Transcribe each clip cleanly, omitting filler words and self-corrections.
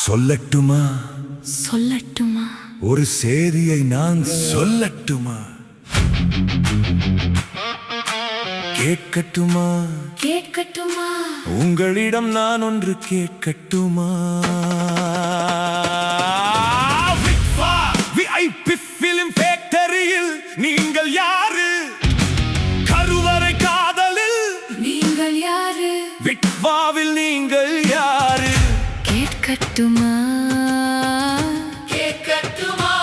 சொல்லட்டுமா சொல்லட்டுமா? ஒரு செய்தியை நான் சொல்லட்டுமா? கேட்கட்டுமா கேட்கட்டுமா? உங்களிடம் நான் ஒன்று கேட்கட்டுமா? VIP Film Factoryயில் நீங்கள் யாரு? கருவறை காதலில் நீங்கள் யாரு? விட்வாவில் நீங்கள் யாரு? கேட்கட்டுமா? கேட்கட்டுமா?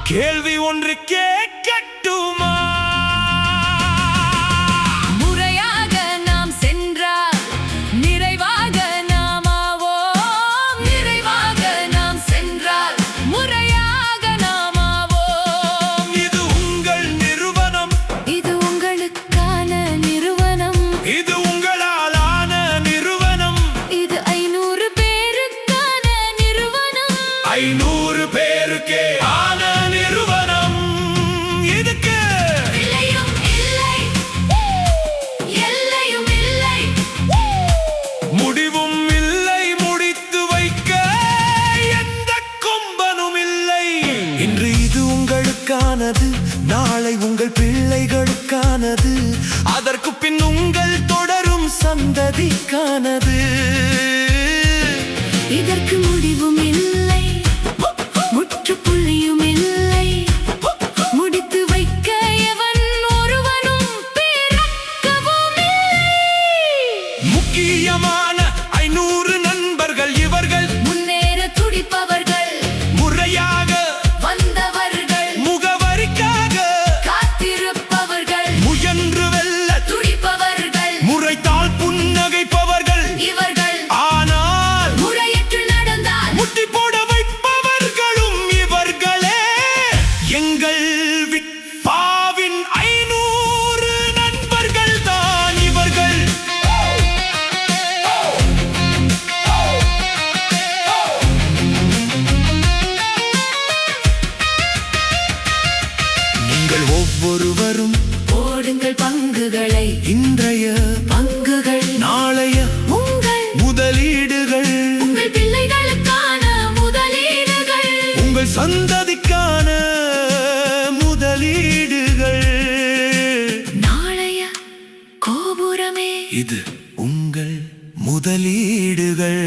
கேள்வி ஒன்று கேட்கட்டுமா? முறையாக நாம் சென்றால் நிறைவாக நாம் ஆவோம். நிறைவாக நாம் சென்றால் முறையாக நாம் ஆவோம். இது உங்கள் நிறுவனம், இது உங்களுக்கான நிறுவனம், இது உங்களாலான நிறுவனம், இது 500 பேருக்கான நிறுவனம். 500 பேருக்கே ஆன நிறுவனம். இதுக்கு எல்லையும் இல்லை, எல்லையும் இல்லை, முடிவும் இல்லை, முடித்து வைக்க எந்த கொம்பனும் இல்லை. இன்று இது உங்களுக்கானது, நாளை உங்கள் பிள்ளைகளுக்கானது, அதற்கு பின் உங்கள் தொடரும் சந்ததிக்கானது. இதற்கு முடிவும் இல்லை, முற்றுப்புள்ளியும் இல்லை, முடித்து வைக்க எவன் ஒருவனும் பிறக்கவும் இல்லை. முக்கியமான 500 நண்பர்கள் இவர்கள், முன்னேற துடிப்பவர்கள், முறையாக வந்தவர்கள், முகவரிக்காக காத்திருப்பவர்கள், முயன்று வெல்ல துடிப்பவர்கள், முறைத்தால் புன்னகைப்பவர்கள். இவர்கள் ஆனால் முறையற்று நடந்தால் முட்டி போட வைப்பவர்களும் இவர்களே. எங்கள் விட்பாவின் 500 நண்பர்கள் தான் இவர்கள். நீங்கள் ஒவ்வொருவரும் போடுங்கள் பங்குகளை, இன்றைய பங்குகள் நாளைய உங்கள் முதலீடுகள், உங்கள் பிள்ளைகளுக்கான முதலீடுகள், உங்கள் சந்ததிக்கான முதலீடுகள். நாளைய கோபுரமே இது உங்கள் முதலீடுகள்.